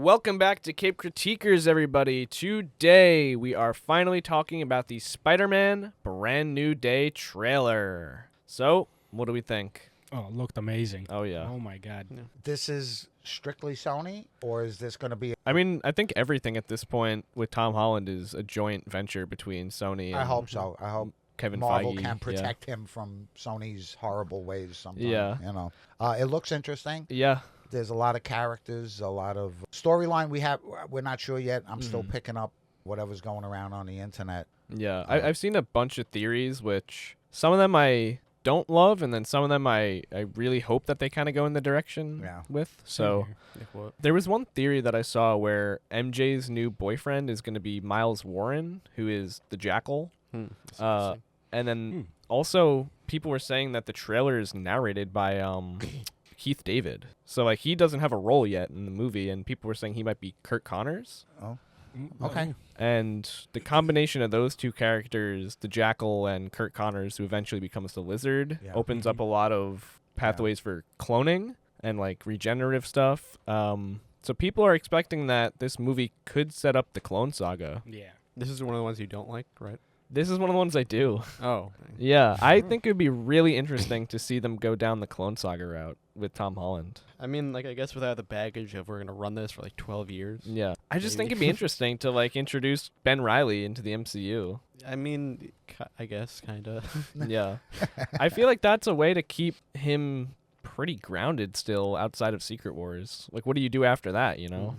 welcome back to Cape Critiquers, everybody. Today, we are finally talking about the Spider-Man Brand New Day trailer. So, what do we think? Oh, it looked amazing. Oh, yeah. Oh, my God. Yeah. This is strictly Sony, or is this going to be... I mean, I think everything at this point with Tom Holland is a joint venture between Sony and... I hope so. I hope Kevin Marvel Feige, can protect him from Sony's horrible ways sometimes. Yeah. You know, it looks interesting. Yeah. There's a lot of characters, a lot of storyline we're not sure yet. I'm still picking up whatever's going around on the internet. Yeah. I've seen a bunch of theories, which some of them I don't love, and then some of them I really hope that they kind of go in the direction with. So there was one theory that I saw where MJ's new boyfriend is going to be Miles Warren, who is the Jackal. And then also people were saying that the trailer is narrated by Keith David. So like he doesn't have a role yet in the movie, and people were saying he might be Kurt Connors. Oh, okay. And the combination of those two characters, the Jackal and Kurt Connors, who eventually becomes the Lizard, opens up a lot of pathways for cloning and like regenerative stuff. So people are expecting that this movie could set up the Clone Saga. Yeah. This is one of the ones you don't like, right? This is one of the ones I do. Oh. Yeah, I think it would be really interesting to see them go down the Clone Saga route with Tom Holland. I mean, like, I guess without the baggage of we're going to run this for like 12 years. Yeah. I just think Maybe. it'd be interesting to like introduce Ben Reilly into the MCU. I mean, I guess, kind of. Yeah. I feel like that's a way to keep him pretty grounded still outside of Secret Wars. Like, what do you do after that, you know?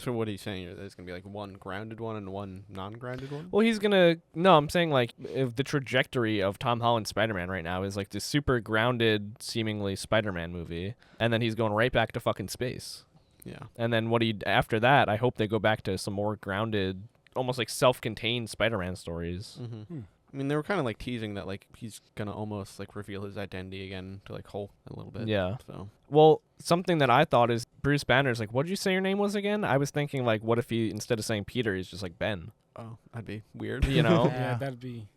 So what are you saying? There's going to be like one grounded one and one non-grounded one? Well, he's going to... No, I'm saying, like, if the trajectory of Tom Holland's Spider-Man right now is, like, this super grounded, seemingly Spider-Man movie, and then he's going right back to fucking space. Yeah. And then after that, I hope they go back to some more grounded, almost, like, self-contained Spider-Man stories. I mean, they were kind of like teasing that like he's gonna almost like reveal his identity again to like Hulk a little bit. Yeah. So. Well, something that I thought is Bruce Banner's like, what did you say your name was again? I was thinking like, what if he instead of saying Peter, he's just like Ben? Oh, that'd be weird. You know? Yeah, that'd be...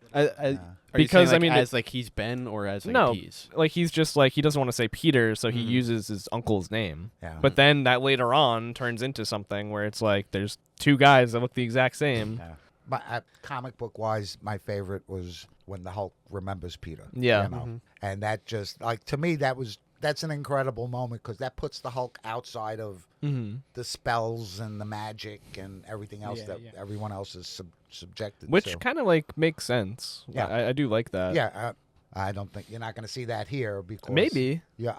Because, like, I mean, as like he's Ben or as like no, he's like he's just like he doesn't want to say Peter, so he uses his uncle's name. Yeah. But then that later on turns into something where it's like there's two guys that look the exact same. Yeah. But comic book wise, my favorite was when the Hulk remembers Peter. Yeah. You know? And that just, like, to me, that's an incredible moment because that puts the Hulk outside of the spells and the magic and everything else that everyone else is subjected to. Which kind of like makes sense. Yeah. I do like that. Yeah. I don't think you're not going to see that here because... Maybe. Yeah.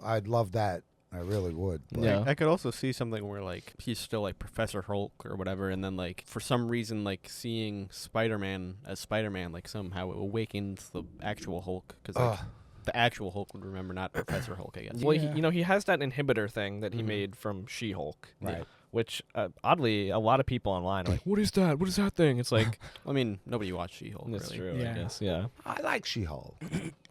I'd love that. I really would. But Yeah. I could also see something where like he's still like Professor Hulk or whatever, and then like for some reason like seeing Spider-Man as Spider-Man like somehow it awakens the actual Hulk because like the actual Hulk would remember, not Professor Hulk, I guess. Well, he has that inhibitor thing that he made from She-Hulk. Right. Which, oddly, a lot of people online are like, what is that? What is that thing? It's like... I mean, nobody watched She-Hulk, That's really. true, Yeah. I guess, yeah. I like She-Hulk.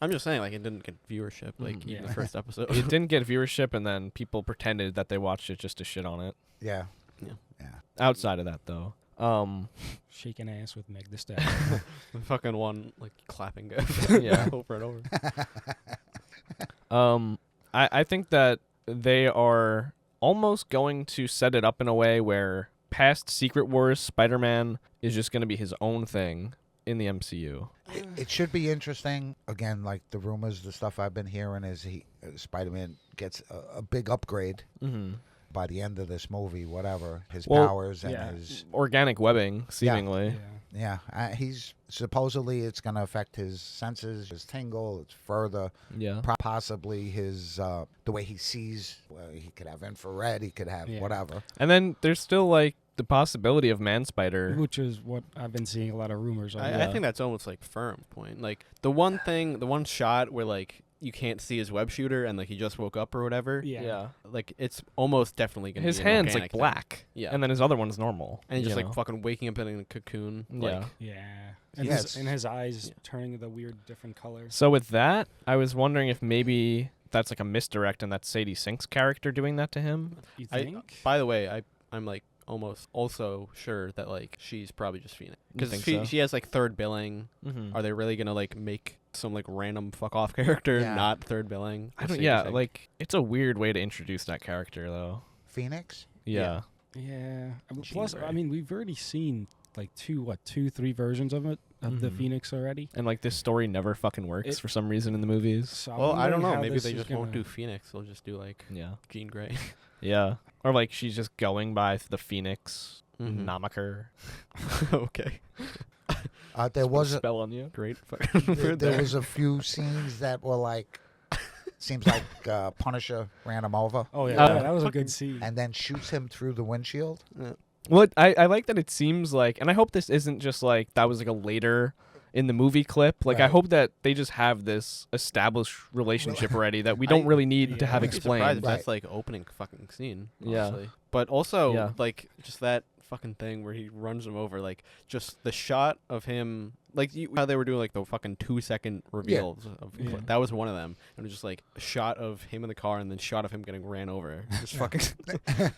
I'm just saying, like, it didn't get viewership, like, even the first episode. It didn't get viewership, and then people pretended that they watched it just to shit on it. Yeah. Yeah. Outside of that, though. Shaking ass with Meg the Stallion. The fucking one, like, clapping gif. Yeah. Over and over. I think that they are almost going to set it up in a way where past Secret Wars Spider-Man is just going to be his own thing in the MCU. It should be interesting. Again, like the rumors, the stuff I've been hearing is Spider-Man gets a big upgrade by the end of this movie, whatever. His powers and his... Organic webbing, seemingly. Yeah, he's supposedly it's going to affect his senses, his tingle, it's further. Yeah. Possibly his the way he sees. Well, he could have infrared, he could have whatever. And then there's still like the possibility of Man Spider, Which is what I've been seeing a lot of rumors on. I think that's almost like firm point. Like the one shot where like you can't see his web shooter and like he just woke up or whatever. Yeah. Like it's almost definitely gonna his be an hand's organic like black. thing. Yeah. And then his other one's normal. And he's just you like know? fucking waking up in a cocoon. Like, Yeah. And, Yes. his eyes turning the weird different colors. So with that, I was wondering if maybe that's like a misdirect and that's Sadie Sink's character doing that to him. You think? By the way, I'm like almost also sure that like she's probably just Phoenix because she has like third billing. Are they really gonna like make some like random fuck off character not third billing? I don't. Yeah, like it's a weird way to introduce that character though. Phoenix? Yeah. Yeah. Jean Plus, Grey. I mean, we've already seen like 3 versions of it, of the Mhm. Phoenix already. And like this story never fucking works for some reason in the movies. So I'm Well, I don't wondering know. how Maybe this they is just won't gonna- do Phoenix. They'll just do like Yeah. Jean Grey. Yeah. Or like she's just going by the Phoenix Mhm. Namaker. Okay. There was a, spell on you. Great fucking there, word there there. was a few scenes that were like, seems like Punisher ran him over Oh yeah, Uh, that was a good scene. and then shoots him through the windshield. Well, I like that it seems like, and I hope this isn't just like that was like a later in the movie clip. Like I Right. hope that they just have this established relationship already that we don't really need to yeah. have I'd be surprised explained. if Right. that's like opening fucking scene. Yeah. Honestly. But also Yeah. like just that fucking thing where he runs him over, like just the shot of him, like how they were doing like the fucking 2-second reveals of Yeah. that was one of them. And it was just like a shot of him in the car and then shot of him getting ran over. Just fucking.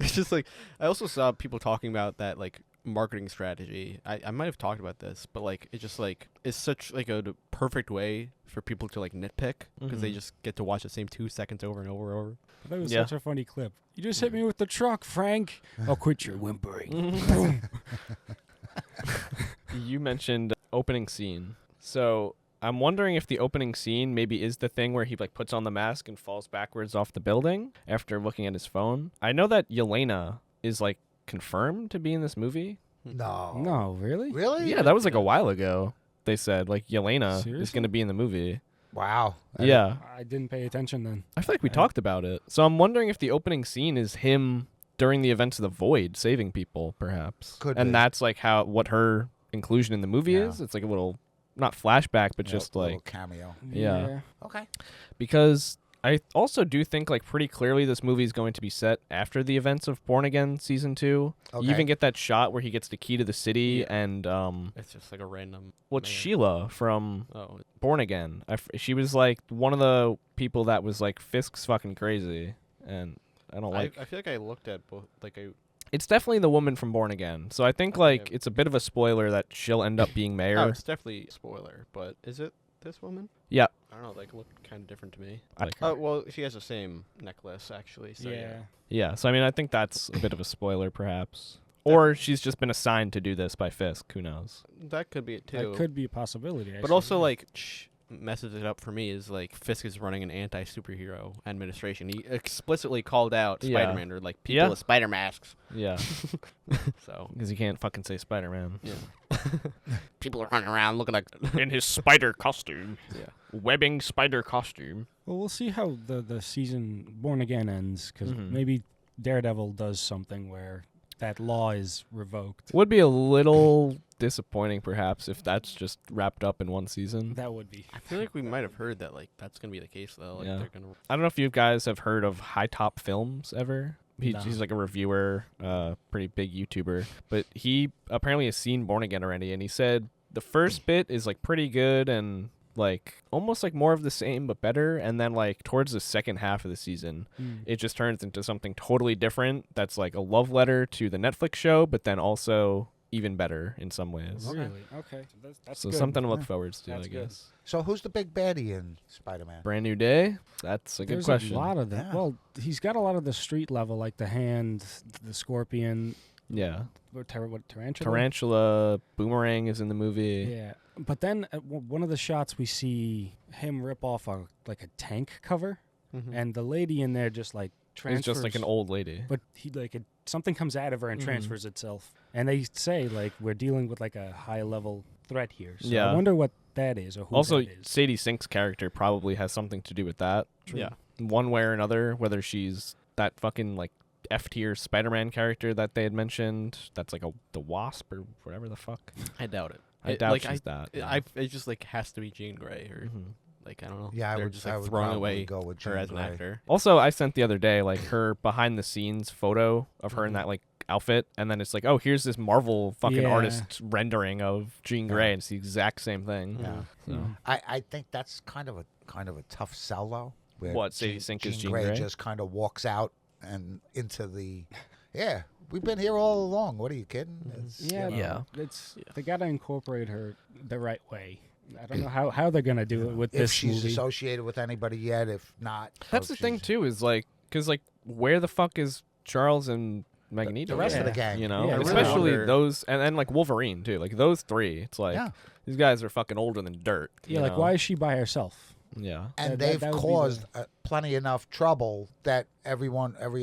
It's just like I also saw people talking about that like marketing strategy. I might have talked about this, but like it just like is such like a perfect way for people to like nitpick because they Mhm. just get to watch the same 2 seconds over and over and over. That was Yeah. such a funny clip. You just hit me with the truck, Frank. I'll quit your whimpering. Boom. You mentioned opening scene. So I'm wondering if the opening scene maybe is the thing where he like puts on the mask and falls backwards off the building after looking at his phone. I know that Yelena is like confirmed to be in this movie. No. No, really? Really? Yeah, that was like a while ago. They said like Yelena is Seriously? going to be in the movie. Wow. Yeah. I didn't pay attention then. I feel like we Yeah. talked about it. So I'm wondering if the opening scene is him during the events of the Void saving people, perhaps. Could and be. that's like what her inclusion in the movie Yeah. is. It's like a little, not flashback, but Yeah, just a little like, cameo. Yeah. Okay. because I also do think like pretty clearly this movie is going to be set after the events of Born Again season 2. Okay. You even get that shot where he gets the key to the city Yeah. and It's just like a random. what's man. Sheila from Oh, Born Again. she was like one of the people that was like Fisk's fucking crazy, and I don't like. I feel like I looked at both. Like It's definitely the woman from Born Again. So I think Okay. like it's a bit of a spoiler that she'll end up being mayor. oh, it's definitely a spoiler. But is it this woman? Yeah. I don't know. Like looked kind of different to me. I like her. Oh well, she has the same necklace actually. So yeah. Yeah. So I mean, I think that's a bit of a spoiler, perhaps. Or she's just been assigned to do this by Fisk. Who knows? That could be it too. That could be a possibility. But actually. also, like, messes it up for me is like Fisk is running an anti-superhero administration. He explicitly called out Yeah. Spider-Man or like people with spider masks. Yeah. So Because you can't fucking say Spider-Man. yeah, people are running around looking like In his spider costume. yeah. Webbing spider costume. Well, we'll see how the season Born Again ends, because Mhm. maybe Daredevil does something where that law is revoked. Would be a little disappointing, perhaps, if that's just wrapped up in one season. That would be. I feel like we might have heard that like that's gonna be the case though. Like Yeah. they're gonna. I don't know if you guys have heard of High Top Films ever. No. He's like a reviewer, pretty big YouTuber. But he apparently has seen Born Again already, and he said the first bit is like pretty good and like almost like more of the same but better, and then like towards the second half of the season, it just turns into something totally different. That's like a love letter to the Netflix show, but then also even better in some ways. Okay. Really? Okay. That's So good. something to look Yeah. forward to, That's I good. guess. So who's the big baddie in Spider-Man? Brand New Day. That's a good There's question. a lot of that. Yeah. Well, he's got a lot of the street level, like the Hand, the Scorpion, Yeah. what Tarantula? Tarantula, Boomerang is in the movie. Yeah. But then at one of the shots we see him rip off a tank cover, and the lady in there just like transfers. It's just like an old lady. But something comes out of her and Mhm. transfers itself. And they say like we're dealing with like a high level threat here. So Yeah. I wonder what that is or who Also, that is. Sadie Sink's character probably has something to do with that. Yeah. One way or another, whether she's that fucking like F-tier Spider-Man character that they had mentioned, that's like the Wasp or whatever the fuck. I doubt it. I doubt like, she's that. It just like has to be Jean Grey or Mhm. like I don't know. Yeah, I They're would, just I like would throwing probably away go with her Jean as an Grey. actor. Also, I sent the other day like her behind the scenes photo of her in Mhm. that like outfit, and then it's like, oh, here's this Marvel fucking Yeah. artist rendering of Jean Yeah. Grey, and it's the exact same thing. Yeah. So. Mhm. I think that's kind of a tough sell though. where What, Sadie Sink is Jean Grey Grey? just kind of walks out and into the. Yeah, we've been here all along. What are you kidding? It's, Yeah, you know, Yeah. It's they got to incorporate her the right way. I don't know how they're gonna do it with If this she's movie. associated with anybody yet, if not, That's oh, the thing she's- too, is like, because like, where the fuck is Charles and Magneto. The rest of the did, gang. you know, Yeah, especially wonder- those, and like Wolverine too. Like those three, it's like these guys are fucking older than dirt. Yeah, you like know? why is she by herself? Yeah, And That they've would be caused plenty enough trouble that every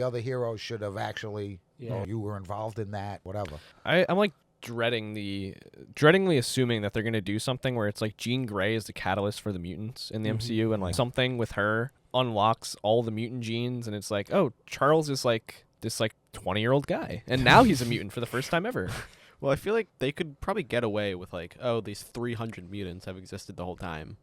other hero should have actually. Yeah. You were involved in that, whatever. I'm like dreadingly assuming that they're gonna do something where it's like Jean Grey is the catalyst for the mutants in the MCU, and like something with her unlocks all the mutant genes, and it's like, oh, Charles is like this like 20-year-old guy, and now he's a mutant for the first time ever. Well, I feel like they could probably get away with like, oh, these 300 mutants have existed the whole time.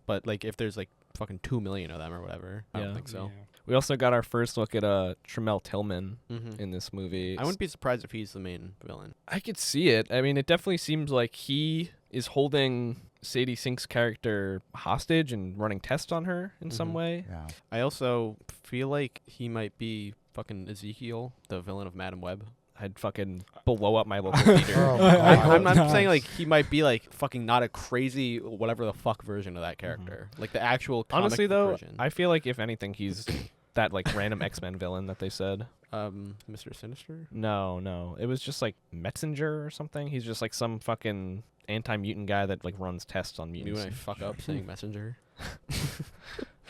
But like if there's like fucking 2 million of them or whatever, I don't think so. Yeah. We also got our first look at Tramiel Tillman in this movie. I wouldn't be surprised if he's the main villain. I could see it. I mean, it definitely seems like he is holding Sadie Sink's character hostage and running tests on her in some way. Yeah. I also feel like he might be fucking Ezekiel, the villain of Madam Web. I'd fucking blow up my local theater. Oh, I'm not Nice. saying like he might be like fucking not a crazy whatever the fuck version of that character. Like the actual comic Honestly, book though, version. I feel like if anything, he's that like random X-Men villain that they said. Mr. Sinister? No, it was just like Messenger or something. He's just like some fucking anti-mutant guy that like runs tests on You mutants. when I fuck up saying Messenger.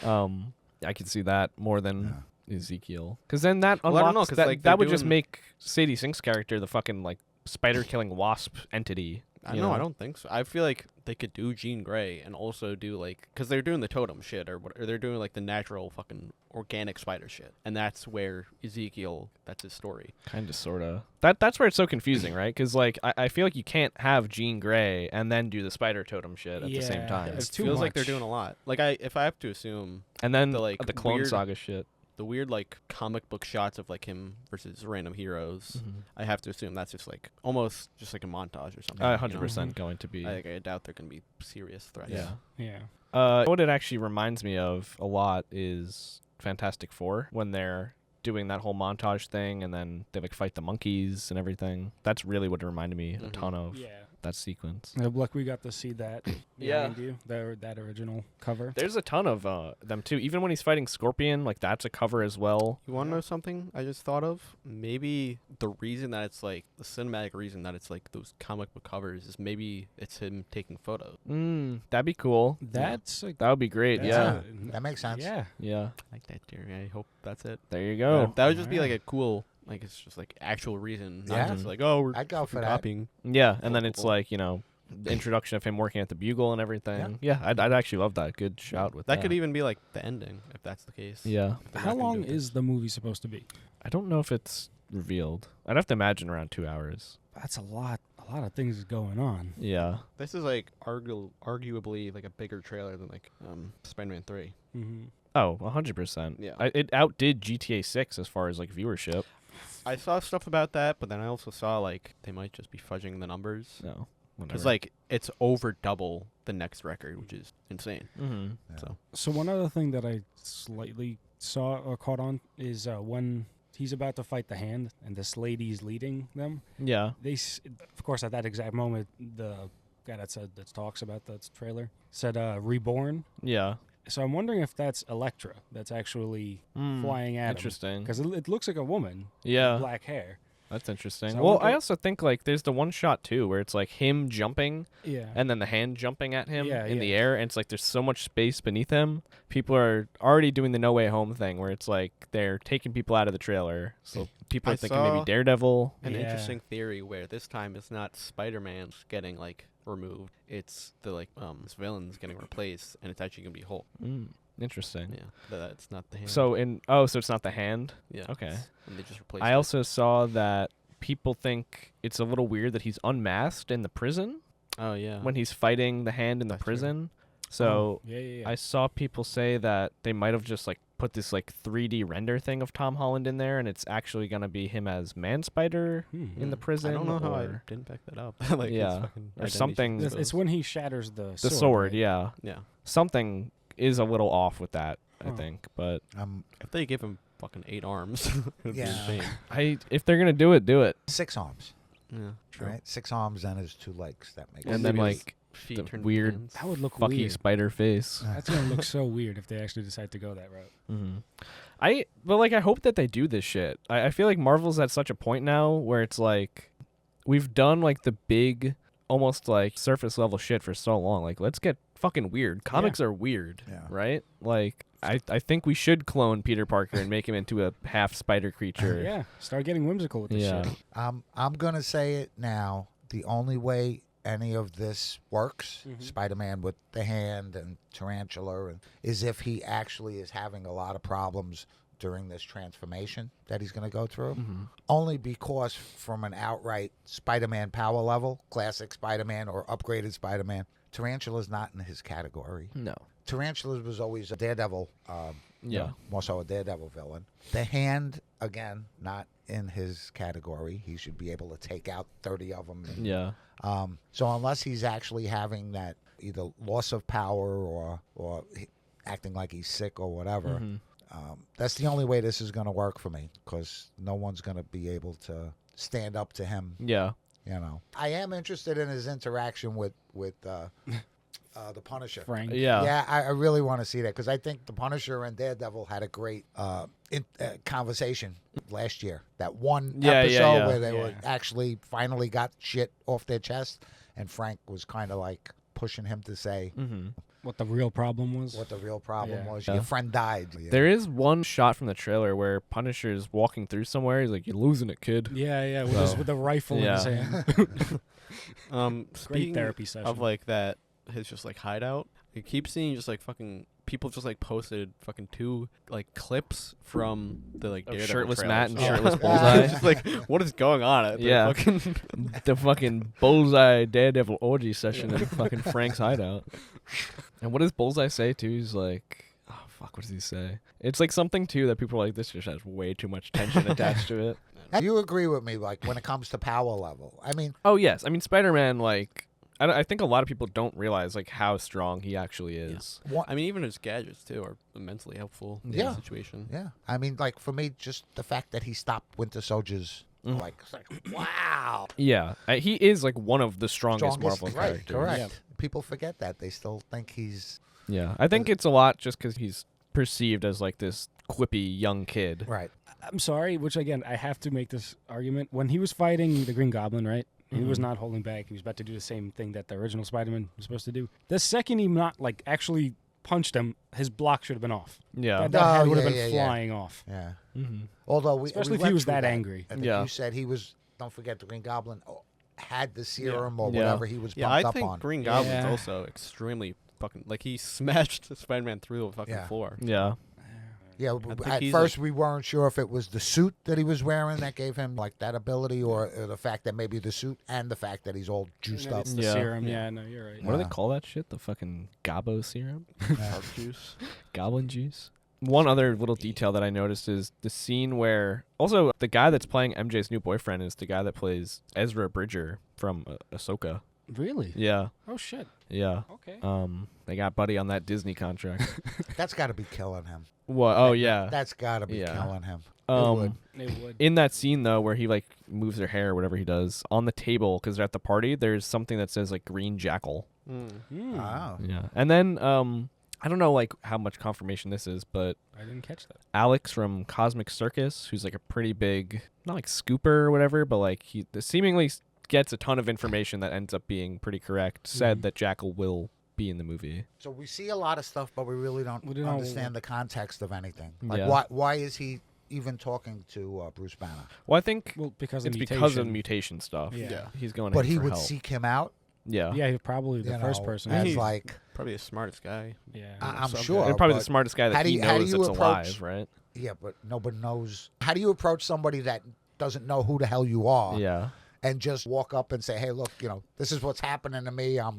I could see that more than Ezekiel, because then that Well, I don't know, unlocks 'cause, that. like, That they're would just doing- make Sadie Sink's character the fucking like spider-killing wasp entity. I know, I don't think so. I feel like they could do Jean Grey and also do like, because they're doing the totem shit or they're doing like the natural fucking organic spider shit, and that's where Ezekiel, that's his story. Kind of, sort of. That's where it's so confusing, right? Because like I feel like you can't have Jean Grey and then do the spider totem shit at the same Yeah, time. it's It too feels like they're much. doing a lot. Like if I have to assume And then the, like, the Clone weird- Saga shit. the weird like comic book shots of like him versus random heroes, I have to assume that's just like almost just like a montage or something. 100% going to be. I doubt they're gonna be serious threats. Yeah. Yeah. What it actually reminds me of a lot is Fantastic Four, when they're doing that whole montage thing and then they like fight the monkeys and everything. That's really what it reminded me a ton of. Yeah. That sequence. Like we got to see that. Yeah. behind you, that original cover. There's a ton of them too. Even when he's fighting Scorpion, like that's a cover as well. You want to know something I just thought of? Maybe the reason that it's like the cinematic reason that it's like those comic book covers is maybe it's him taking photos. That'd be cool. That's like, That would be great. that's Yeah. That makes sense. Yeah. Yeah. I like that theory. I hope that's it. There you go. That would just be like Yeah. a cool, like it's just like actual reason, not Yeah. just like, oh, we're I'd go for fucking that. copying. Yeah, and then it's like, you know, the introduction of him working at the Bugle and everything. Yeah, I'd actually love that. Good shout with that. That could even be like the ending if that's the case. Yeah. If they're How not gonna long do it. is the movie supposed to be? I don't know if it's revealed. I'd have to imagine around 2 hours. That's a lot of things going on. Yeah. This is like arguably like a bigger trailer than like Spider-Man 3. Mm-hmm. Oh, 100%. Yeah. It outdid GTA 6 as far as like viewership. I saw stuff about that, but then I also saw like they might just be fudging the numbers. No. Because like it's over double the next record, which is insane. Mm-hmm. Yeah. So one other thing that I slightly saw or caught on is when he's about to fight the Hand and this lady's leading them. Yeah. Of course, at that exact moment, the guy that talks about that trailer said "reborn." Yeah. So I'm wondering if that's Elektra that's actually flying at him. Interesting. Because it looks like a woman. Yeah. With black hair. That's interesting. So I Well, wonder- I also think like there's the one shot too where it's like him jumping Yeah. and then the Hand jumping at him Yeah, in the yeah. air, and it's like there's so much space beneath him. People are already doing the No Way Home thing where it's like they're taking people out of the trailer. So people are I thinking maybe saw Daredevil. An Yeah. interesting theory where this time it's not Spider-Man getting like removed; it's the like this villain's getting replaced, and it's actually gonna be Hulk. Interesting. Yeah, that's not the Hand. So so it's not the Hand. yeah, okay. and they just replaced. I it. also saw that people think it's a little weird that he's unmasked in the prison Oh yeah. when he's fighting the Hand in the That's true. prison. So yeah. I saw people say that they might have just like put this like 3D render thing of Tom Holland in there, and it's actually gonna be him as Man Spider in the prison. I don't know how I or didn't back that up. like Yeah. his fucking or identity something. shows. It's when he shatters the the sword. right? Yeah, Yeah. something is a little off with that. I Huh. think, but If they give him fucking 8 arms, it'd Yeah. be insane. if they're gonna do it, do it. 6 arms. Yeah. True. Right? 6 arms and his 2 legs. That makes And sense. then maybe his like feet the turn weird hands. That would look fucky weird. spider face. That's gonna look so weird if they actually decide to go that route. But like I hope that they do this shit. I feel like Marvel's at such a point now where it's like we've done like the big, almost like surface level shit for so long. Like let's get fucking weird. Comics are weird, right? Like I think we should clone Peter Parker and make him into a half spider creature. Yeah, start getting whimsical with this shit. I'm gonna say it now. The only way any of this works, Spider-Man with the hand and Tarantula, is if he actually is having a lot of problems during this transformation that he's going to go through. Only because from an outright Spider-Man power level, classic Spider-Man or upgraded Spider-Man, Tarantula's not in his category. No. Tarantula was always a Daredevil, more so a Daredevil villain. The hand, again, not in his category. He should be able to take out 30 of them. So unless he's actually having that either loss of power or acting like he's sick or whatever, that's the only way this is going to work for me, because no one's going to be able to stand up to him. Yeah. You know, I am interested in his interaction with the Punisher. Frank. Yeah, I really want to see that, because I think the Punisher and Daredevil had a great conversation last year. That one episode where they were actually finally got shit off their chest, and Frank was kind of like pushing him to say what the real problem was. What the real problem was. Your friend died. There is one shot from the trailer where Punisher's walking through somewhere. He's like, "You're losing it, kid." Yeah, with the rifle in his hand. Speaking therapy session of like that, his just like hideout. You keep seeing just like fucking people just like posted fucking 2 like clips from the like Daredevil shirtless trailers. Matt and shirtless Bullseye. Just like, what is going on at the the fucking Bullseye Daredevil orgy session in fucking Frank's hideout. And what does Bullseye say too? He's like, oh fuck, what does he say? It's like something too that people are like, this just has way too much tension attached to it. And you agree with me, like when it comes to power level? I mean, oh yes, I mean Spider-Man, like. I think a lot of people don't realize like how strong he actually is. Yeah. I mean, even his gadgets too are immensely helpful in the situation. Yeah, I mean, like for me, just the fact that he stopped Winter Soldier's, like wow. Yeah, he is like one of the strongest Marvel characters. Correct. Yeah. People forget that. They still think he's. Yeah, I think it's a lot just because he's perceived as like this quippy young kid. Right. I'm sorry, which again, I have to make this argument. When he was fighting the Green Goblin, right? He was not holding back. He was about to do the same thing that the original Spider-Man was supposed to do. The second he not like actually punched him, his block should have been off. Yeah, that head would have been flying off. Yeah. Although especially if he was that angry. I think you said he was. Don't forget the Green Goblin had the serum or whatever he was pumped up on. I think Green Goblin's also extremely fucking like he smashed Spider-Man through the fucking floor. Yeah. Yeah, at first we weren't sure if it was the suit that he was wearing that gave him like that ability, or the fact that maybe the suit and the fact that he's all juiced up. It's the serum. Yeah, no, you're right. What do they call that shit? The fucking Gobbo serum? Shark juice? Goblin juice? One other little detail that I noticed is the scene where also the guy that's playing MJ's new boyfriend is the guy that plays Ezra Bridger from Ahsoka. Really? Yeah. Oh shit. Yeah. Okay. They got Buddy on that Disney contract. That's got to be killing him. What? Oh yeah. That's got to be killing him. It would. In that scene though, where he like moves her hair or whatever he does on the table because they're at the party, there's something that says like Green Jackal. Oh. Yeah. And then I don't know like how much confirmation this is, but I didn't catch that. Alex from Cosmic Circus, who's like a pretty big, not like scooper or whatever, but like he seemingly gets a ton of information that ends up being pretty correct, said that Jackal will be in the movie. So we see a lot of stuff, but we really don't understand the context of anything. Like why is he even talking to Bruce Banner? Well, I think because it's of because of mutation stuff. Yeah. He's going. But he for would help. seek him out. Yeah. Yeah, he's probably the first person. As like probably the smartest guy. Yeah. I'm sure. They're probably the smartest guy that he knows that's alive, right? Yeah, but nobody knows. How do you approach somebody that doesn't know who the hell you are? Yeah. And just walk up and say, "Hey, look, this is what's happening to me." Yeah,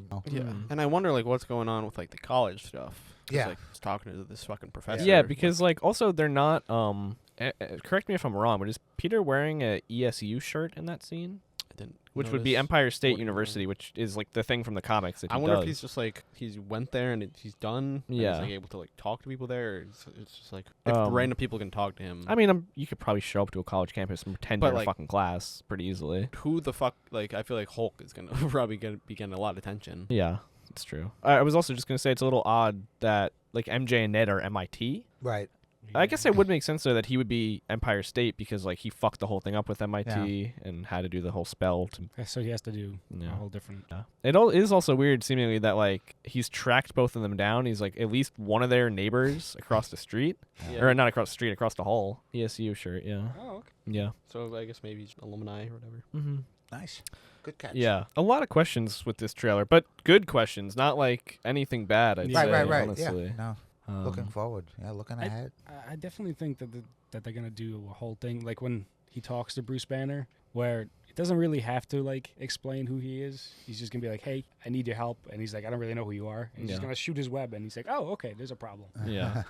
and I wonder like what's going on with like the college stuff. Yeah, like he's talking to this fucking professor. Yeah, because like also they're not. Correct me if I'm wrong, but is Peter wearing a ESU shirt in that scene? I didn't. Which would be Empire State University, which is like the thing from the comics that he I wonder does. if he's just like he's went there and he's done. Yeah, and he's like able to like talk to people there. Or it's just like if random people can talk to him. I mean, you could probably show up to a college campus and pretend you're in a fucking class pretty easily. Who the fuck? Like, I feel like Hulk is gonna probably gonna be getting a lot of attention. Yeah, that's true. I was also just gonna say it's a little odd that like MJ and Ned are MIT. Right. I guess it would make sense though that he would be Empire State because like he fucked the whole thing up with MIT and had to do the whole spell. So he has to do a whole different. Yeah. It is also weird, seemingly, that like he's tracked both of them down. He's like at least one of their neighbors across the street, or not across the street, across the hall. ESU shirt, yeah. Oh, okay. Yeah. So I guess maybe he's alumni or whatever. Mm-hmm. Nice. Good catch. Yeah. A lot of questions with this trailer, but good questions, not like anything bad, I'd say, Right. honestly. Yeah. No. Looking forward. Yeah, looking ahead. I definitely think that that they're gonna do a whole thing like when he talks to Bruce Banner, where it doesn't really have to like explain who he is. He's just gonna be like, "Hey, I need your help," and he's like, "I don't really know who you are." And he's just gonna shoot his web, and he's like, "Oh, okay, there's a problem." Yeah.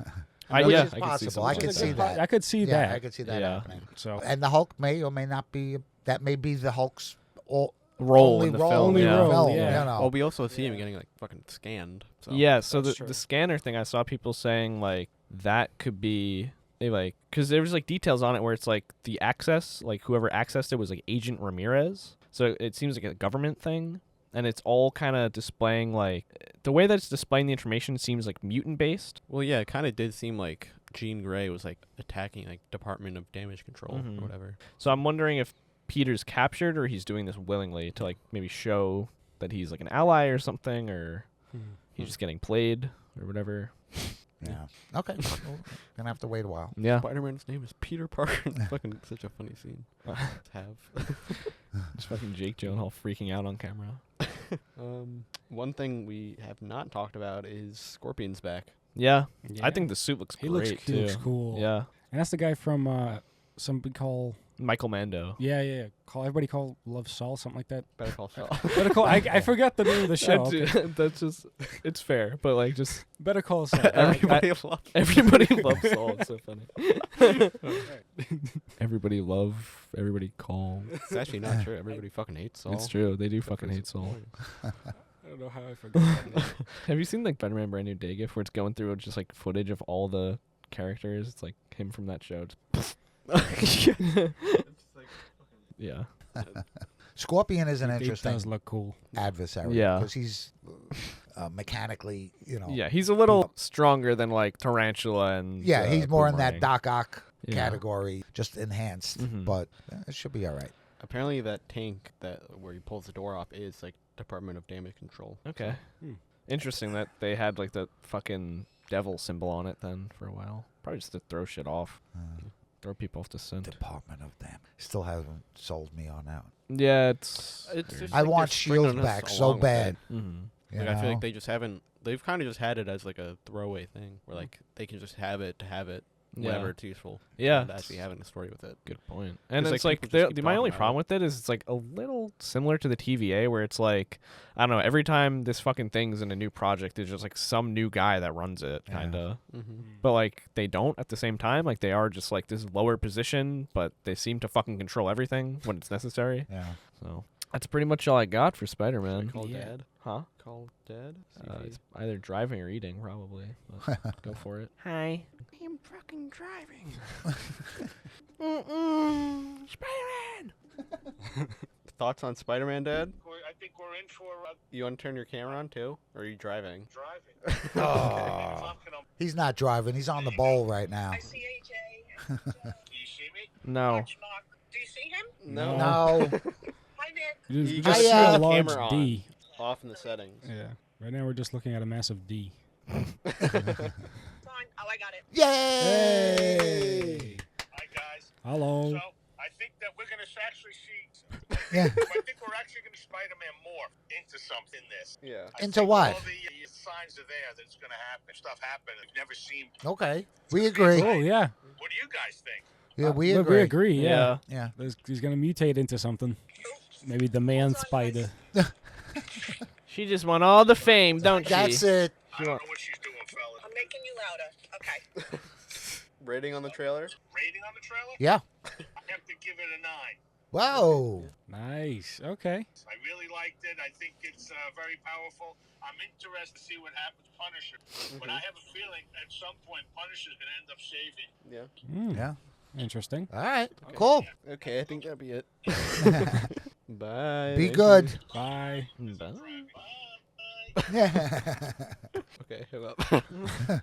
Which is I possible. I could see that. I could see that. I could see that happening. So, and the Hulk may or may not be. That may be the Hulk's role in the film. Only role, You yeah. know. Well, we also see him getting like fucking scanned. So. Yeah, so That's the true. scanner thing, I saw people saying like that could be because there was like details on it where it's like the access, like whoever accessed it was like Agent Ramirez. So it seems like a government thing, and it's all kind of displaying like the way that it's displaying the information seems like mutant based. Well, yeah, it kind of did seem like Jean Grey was like attacking like Department of Damage Control or whatever. So I'm wondering if Peter's captured or he's doing this willingly to like maybe show that he's like an ally or something, or he's just getting played or whatever. Yeah. Okay. Well, gonna have to wait a while. Yeah. Spider-Man's name is Peter Parker. It's fucking such a funny scene to have. Just fucking Jake Gyllenhaal freaking out on camera. One thing we have not talked about is Scorpion's back. Yeah. I think the suit looks he great he looks cool. Yeah. And that's the guy from somebody call. Michael Mando. Yeah. Everybody call Love Saul, something like that. Better Call Saul. Better Call. I forgot the name of the show. That's just, it's fair, but like just Better Call Saul. Everybody loves. everybody loves Saul. It's so funny. Everybody call. It's actually not true. Everybody fucking hates Saul. It's true. They do fucking hate Saul. I don't know how I forgot that name. Have you seen like Spider-Man Brand New Day GIF where it's going through just like footage of all the characters? It's like him from that show. Yeah. Scorpion is an He interesting does look cool. adversary. Yeah. Because he's mechanically, Yeah, he's a little stronger than like Tarantula and. Yeah, he's more in that Boomerang. Doc Ock Yeah. category, just enhanced. But it should be all right. Apparently, that tank where he pulls the door off is like Department of Damage Control. Okay. Interesting that they had like the fucking devil symbol on it then for a while. Probably just to throw shit off. Throw people off the scent. Department of Damn. Still hasn't sold me on that. Yeah, it's just I like want they're stringing Shield us back so along with bad. it. You Like I feel know? like they just haven't. They've kind of just had it as like a throwaway thing, where like they can just have it to have it whenever it's useful. Yeah, and actually having a story with it. Good point. And It's it's like like, people just keep my talking only about problem with it is it's like a little similar to the TVA where it's like, I don't know, every time this fucking thing's in a new project, there's just like some new guy that runs it, kind of. But like they don't at the same time. Like they are just like this lower position, but they seem to fucking control everything when it's necessary. Yeah. So that's pretty much all I got for Spider-Man. Call Dad. Huh? Call Dad. It's either driving or eating, probably. But go for it. Hi. I'm fucking driving. Spider-Man! Thoughts on Spider-Man, Dad? I think we're in for You want to turn your camera on too, or are you driving? driving. Oh. He's not driving. He's on the bowl right now. I see AJ. Do you see me? No. Watch Mark. Do you see him? No. No. Hi, Nick. You You just see got a the large camera on. D. Off in the settings. Yeah. Right now we're just looking at a massive D. Fine. Oh, I got it. Yay! Hi, guys. Hello. So, I think that we're going to actually see. Yeah. I think we're actually going to Spider-Man morph into something. Yeah. I Into think what? All the signs are there that it's going to happen. Stuff happen. We've never seen. Okay. We agree. Oh yeah. What do you guys think? Yeah, we Look, agree. we agree. Yeah. Yeah. He's gonna mutate into something. Maybe the man spider. She just want all the fame, don't That's she? it. I don't know what she's doing, fellas. I'm making you louder. Okay. Rating on the trailer? Rating on the trailer? Yeah. I have to give it a 9. Whoa. Nice. Okay. I really liked it. I think it's very powerful. I'm interested to see what happens to Punisher. But I have a feeling at some point Punisher's going to end up saving. Yeah. Yeah. Interesting. All right. Cool. Okay, I think that'll be it. Bye. Be Thank good. Bye. Bye. Bye. Yeah. Okay. Okay.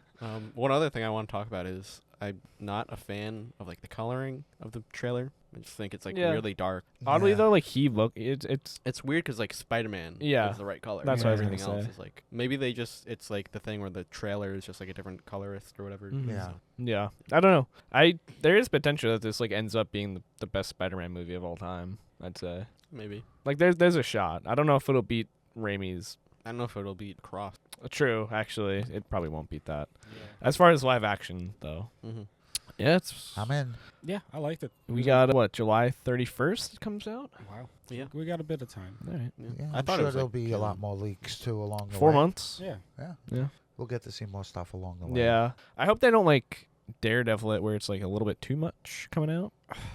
One other thing I want to talk about is I'm not a fan of like the coloring of the trailer. I just think it's like really dark. Oddly though, like It's weird because like Spider-Man is the right color. That's what I was everything gonna else say. is like maybe it's like the thing where the trailer is just like a different colorist or whatever. Yeah. Yeah, I don't know. There is potential that this like ends up being the best Spider-Man movie of all time. I'd say Maybe. like there's a shot. I don't know if it'll beat Raimi's. I don't know if it'll beat Cross. True, actually, it probably won't beat that. Yeah. As far as live action though, yeah, I'm in. Yeah, I liked it. We got July 31st it comes out. Wow. Yeah, we got a bit of time. All right. Yeah, I I'm thought sure it was there'll like be a lot more leaks too along the 4 way. months. Yeah. We'll get to see more stuff along the way. Yeah, I hope they don't like Daredevil it where it's like a little bit too much coming out.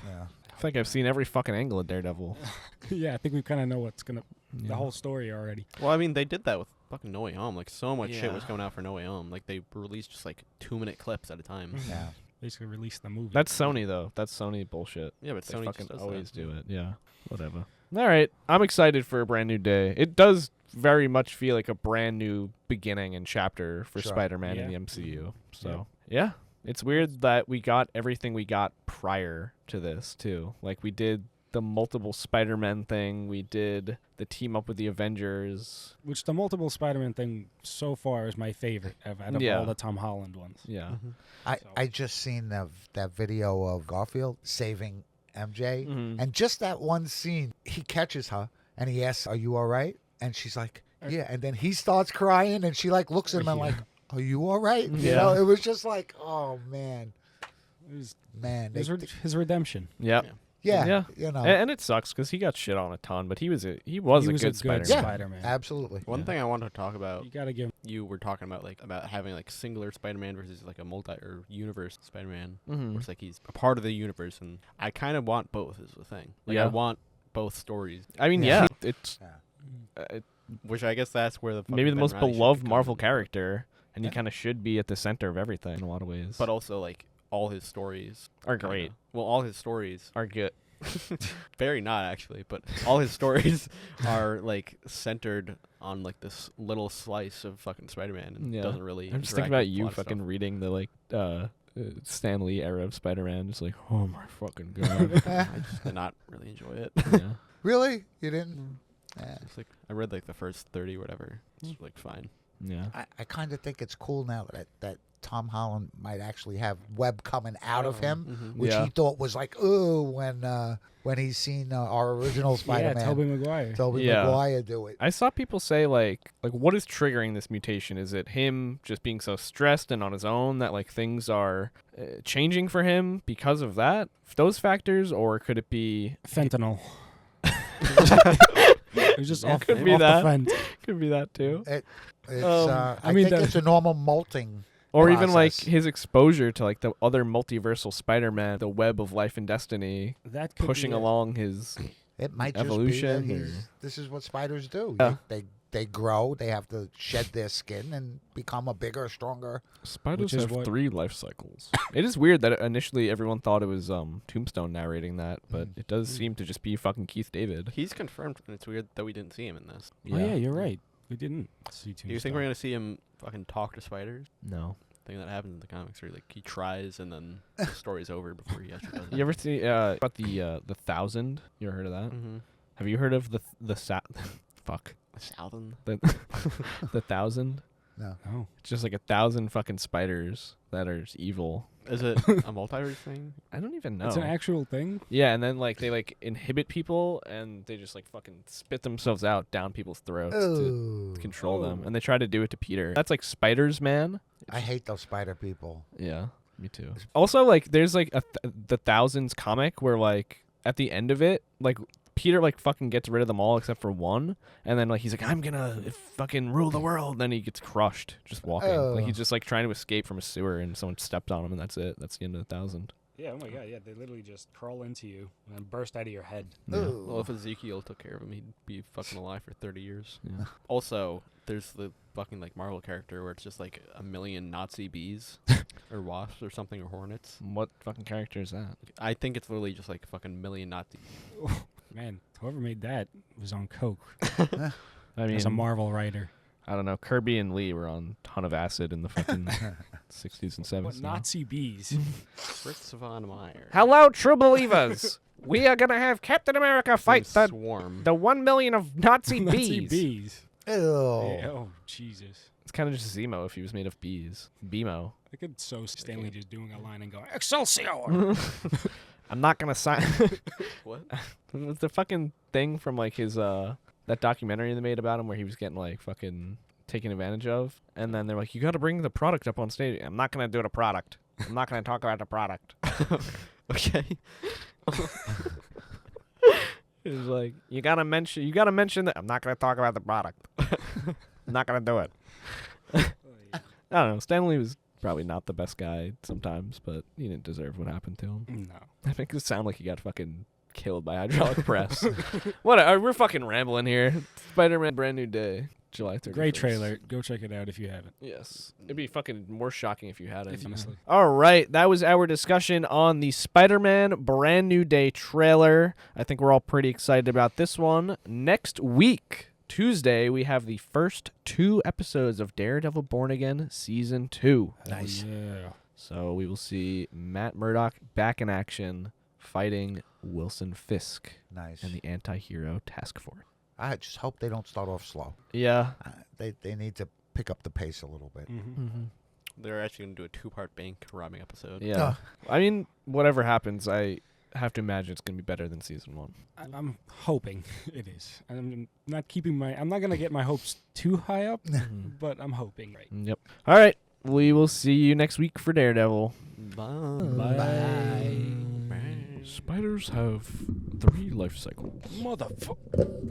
Yeah. I feel like I've seen every fucking angle of Daredevil. Yeah, I think we kind of know what's gonna Yeah. the whole story already. Well, I mean, they did that with fucking No Way Home. Like, so much shit was coming out for No Way Home. Like, they released just like 2-minute clips at a time. Yeah. Basically release the movie. That's Sony though. That's Sony bullshit. Yeah, but They Sony fucking just does always that. do it. Yeah. Whatever. All right. I'm excited for a brand new day. It does very much feel like a brand new beginning and chapter for Sure. Spider-Man in Yeah. the MCU. So, yeah. It's weird that we got everything we got prior to this, too. Like, we did the multiple Spider-Man thing. We did the team up with the Avengers. Which the multiple Spider-Man thing so far is my favorite out of all the Tom Holland ones. Yeah. I just seen that video of Garfield saving MJ, and just that one scene, he catches her and he asks, "Are you all right?" And she's like, "Yeah." And then he starts crying, and she like looks at him and like, "Are you all right?" You know, it was just like, oh man, His redemption. Yep. yeah, you know, And it sucks because he got shit on a ton, but he was a good Spider-Man. Spider-Man. absolutely. One thing I wanted to talk about, You gotta give. you were talking about like about having like singular Spider-Man versus like a multi or universe Spider-Man, where it's like he's a part of the universe, and I kind of want both. Is the thing. Like I want both stories. I mean, Yeah. it's Which I guess that's where maybe the Ben most Reilly should beloved come Marvel in. character, and he kind of should be at the center of everything in a lot of ways. But also like all his stories are great. Well, all his stories Are good. very not actually, but all his stories are like centered on like this little slice of fucking Spider-Man, and doesn't really. I'm just thinking about you fucking reading the like Stan Lee era of Spider-Man, just like, oh my fucking god. I just did not really enjoy it. Yeah. Really, you didn't? It's like I read like the first 30 or whatever. It's like fine. Yeah. I kind of think it's cool now that Tom Holland might actually have web coming out of him, which he thought was like, ooh, when he's seen our original Spider-Man. Yeah, Tobey Maguire. Tobey Maguire do it. I saw people say like what is triggering this mutation? Is it him just being so stressed and on his own that like things are changing for him because of that? Those factors, or could it be Fentanyl. It was just off, could be off that. the fence. Could be that too. I think it's a normal molting. Or even like process. his exposure to like the other multiversal Spider-Man, the web of life and destiny, That could pushing be it. along his It might evolution, just be or- that this is what spiders do. Yeah. They grow. They have to shed their skin and become a bigger, stronger. spiders Which is have what- 3 life cycles. It is weird that initially everyone thought it was Tombstone narrating that, but it does seem to just be fucking Keith David. He's confirmed, and it's weird that we didn't see him in this. Oh yeah, you're right. We didn't see Do you think we're gonna see him fucking talk to spiders? No. Thing that happens in the comics, where like he tries and then the story's over before he actually does it. You ever see about the 1,000? You ever heard of that? Mm-hmm. Have you heard of the fuck Southern. the 1,000? No. Oh. It's just like 1,000 fucking spiders that are just evil. Is it a multiverse thing? I don't even know. It's an actual thing. Yeah, and then like they like inhibit people and they just like fucking spit themselves out down people's throats to Ooh. control them. And they try to do it to Peter. That's like Spiders Man. I hate those spider people. Yeah, me too. Also, like there's like the Thousands comic where like at the end of it, like Peter like fucking gets rid of them all except for one, and then like he's like, I'm gonna fucking rule the world. And then he gets crushed just walking. Like he's just like trying to escape from a sewer, and someone stepped on him, and that's it. That's the end of the 1,000. Yeah. Oh my god. Yeah. They literally just crawl into you and burst out of your head. Ooh. Well, if Ezekiel took care of him, he'd be fucking alive for 30 years. Yeah. Also, there's the fucking like Marvel character where it's just like a million Nazi bees or wasps or something, or hornets. What fucking character is that? I think it's literally just like a fucking million Nazi. Man, whoever made that was on coke. I mean, As a Marvel writer. I don't know. Kirby and Lee were on a ton of acid in the fucking 60s and 70s. What Nazi bees? Fritz von Meyer. Hello, true believers. We are going to have Captain America fight the Swarm. 1 million of Nazi bees. Nazi bees. Ew. Yeah, oh, Jesus. It's kind of just Zemo if he was made of bees. Bemo. I could so Stanley just doing a line and going, Excelsior! I'm not going to sign. What? It's the fucking thing from like his, that documentary they made about him where he was getting like fucking taken advantage of. And then they're like, you got to bring the product up on stage. I'm not going to do the product. I'm not going to talk about the product. Okay. It was like, you gotta mention that. I'm not gonna talk about the product. I'm not gonna do it. I don't know. Stanley was probably not the best guy sometimes, but he didn't deserve what happened to him. No. I think it sounded like he got fucking killed by hydraulic press. What? We're fucking rambling here. Spider-Man Brand New Day. July 31st. Great trailer. Go check it out if you haven't. Yes. It'd be fucking more shocking if you had it. Honestly. All right. That was our discussion on the Spider-Man Brand New Day trailer. I think we're all pretty excited about this one. Next week, Tuesday, we have the first 2 episodes of Daredevil Born Again Season 2. Nice. Yeah. So we will see Matt Murdock back in action fighting Wilson Fisk Nice. and the anti-hero task force. I just hope they don't start off slow. Yeah. They need to pick up the pace a little bit. Mm-hmm. They're actually going to do a 2-part bank robbing episode. Yeah. I mean, whatever happens, I have to imagine it's going to be better than Season 1. I'm hoping it is. I'm not going to get my hopes too high up, but I'm hoping. Right. Yep. All right. We will see you next week for Daredevil. Bye. Spiders have 3 life cycles. Motherfucker.